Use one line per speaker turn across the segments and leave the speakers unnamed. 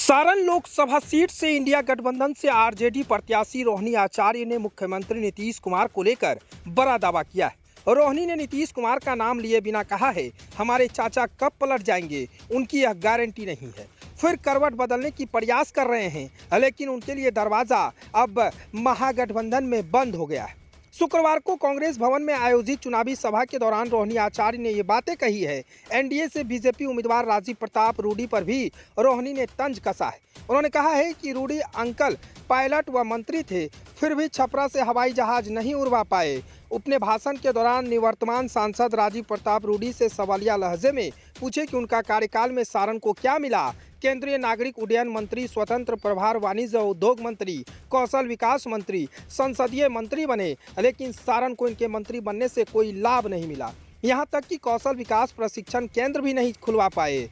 Saran Lok Sabha seat से India गठबंधन से आरजेडी प्रत्याशी रोहिणी आचार्य ने मुख्यमंत्री नीतीश कुमार को लेकर बड़ा दावा किया है। रोहिणी ने नीतीश कुमार का नाम लिए बिना कहा है, हमारे चाचा कब पलट जाएंगे उनकी यह गारंटी नहीं है। फिर करवट बदलने की प्रयास कर रहे हैं, लेकिन उनके लिए दरवाजा अब महागठबंधन में बंद हो गया है। शुक्रवार को कांग्रेस भवन में आयोजित चुनावी सभा के दौरान रोहिणी आचार्य ने ये बातें कही है। एनडीए से बीजेपी उम्मीदवार राजीव प्रताप रूडी पर भी रोहिणी ने तंज कसा है। उन्होंने कहा है कि रूडी अंकल पायलट व मंत्री थे, फिर भी छपरा से हवाई जहाज नहीं उड़वा पाए। अपने भाषण के दौरान निवर्तमान सांसद राजीव प्रताप रूडी से सवालिया लहजे में पूछे कि उनका कार्यकाल में सारण को क्या मिला। केंद्रीय नागरिक उड्डयन मंत्री, स्वतंत्र प्रभार वाणिज्य उद्योग मंत्री, कौशल विकास मंत्री, संसदीय मंत्री बने, लेकिन सारण को इनके मंत्री बनने से कोई लाभ नहीं मिला। यहां तक कि कौशल विकास प्रशिक्षण केंद्र भी नहीं खुलवा पाए।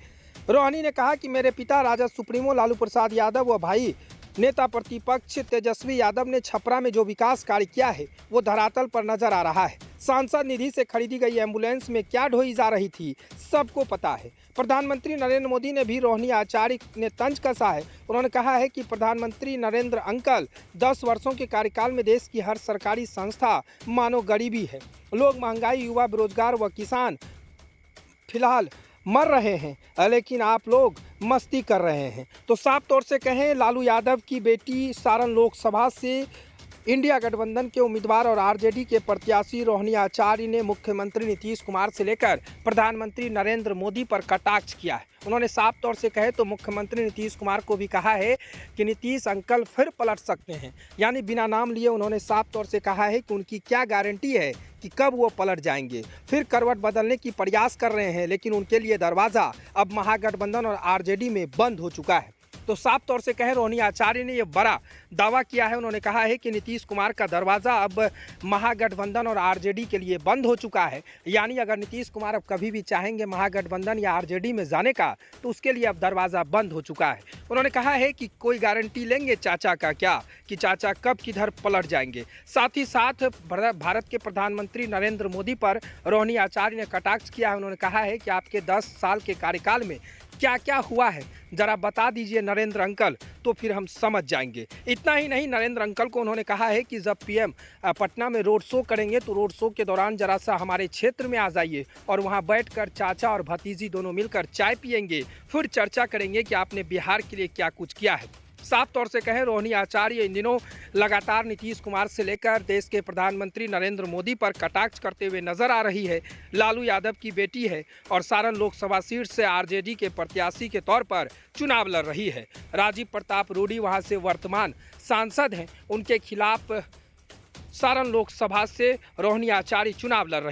रोहिणी ने कहा कि मेरे पिता राजद सुप्रीमो लालू प्रसाद यादव व भाई नेता प्रतिपक्ष तेजस्वी यादव ने छपरा में जो विकास कार्य किया है वो धरातल पर नजर आ रहा है। सांसद निधि से खरीदी गई एम्बुलेंस में क्या ढोई जा रही थी सबको पता है। प्रधानमंत्री नरेंद्र मोदी ने भी रोहिणी आचार्य ने तंज कसा है। उन्होंने कहा है कि प्रधानमंत्री नरेंद्र अंकल 10 वर्षों के कार्यकाल में देश की हर सरकारी संस्था मानो गरीबी है। लोग, महंगाई, युवा बेरोजगार व किसान फिलहाल मर रहे हैं, लेकिन आप लोग मस्ती कर रहे हैं। तो साफ तौर से कहें, लालू यादव की बेटी सारण लोकसभा से इंडिया गठबंधन के उम्मीदवार और आरजेडी के प्रत्याशी रोहिणी आचार्य ने मुख्यमंत्री नीतीश कुमार से लेकर प्रधानमंत्री नरेंद्र मोदी पर कटाक्ष किया है। उन्होंने साफ तौर से कहे तो मुख्यमंत्री नीतीश कुमार को भी कहा है कि नीतीश अंकल फिर पलट सकते हैं, यानी बिना नाम लिए उन्होंने साफ तौर से कहा है कि उनकी क्या गारंटी है कि कब वो पलट जाएंगे। फिर करवट बदलने की प्रयास कर रहे हैं, लेकिन उनके लिए दरवाज़ा अब महागठबंधन और आरजेडी में बंद हो चुका है। तो साफ तौर से कहें, रोहिणी आचार्य ने यह बड़ा दावा किया है। उन्होंने कहा है कि नीतीश कुमार का दरवाज़ा अब महागठबंधन और आरजेडी के लिए बंद हो चुका है, यानी अगर नीतीश कुमार अब कभी भी चाहेंगे महागठबंधन या आरजेडी में जाने का तो उसके लिए अब दरवाज़ा बंद हो चुका है। उन्होंने कहा है कि कोई गारंटी लेंगे चाचा का क्या, कि चाचा कब किधर पलट जाएंगे। साथ ही साथ भारत के प्रधानमंत्री नरेंद्र मोदी पर रोहिणी आचार्य ने कटाक्ष किया है। उन्होंने कहा है कि आपके 10 साल के कार्यकाल में क्या क्या हुआ है जरा बता दीजिए नरेंद्र अंकल, तो फिर हम समझ जाएंगे। इतना ही नहीं, नरेंद्र अंकल को उन्होंने कहा है कि जब पीएम पटना में रोड शो करेंगे तो रोड शो के दौरान जरा सा हमारे क्षेत्र में आ जाइए और वहां बैठकर चाचा और भतीजी दोनों मिलकर चाय पियेंगे, फिर चर्चा करेंगे कि आपने बिहार के लिए क्या कुछ किया है। साफ तौर से कहें, रोहिणी आचार्य इन दिनों लगातार नीतीश कुमार से लेकर देश के प्रधानमंत्री नरेंद्र मोदी पर कटाक्ष करते हुए नजर आ रही है। लालू यादव की बेटी है और सारण लोकसभा सीट से आरजेडी के प्रत्याशी के तौर पर चुनाव लड़ रही है। राजीव प्रताप रूडी वहां से वर्तमान सांसद हैं, उनके खिलाफ सारण लोकसभा से रोहिणी आचार्य चुनाव लड़ रही है।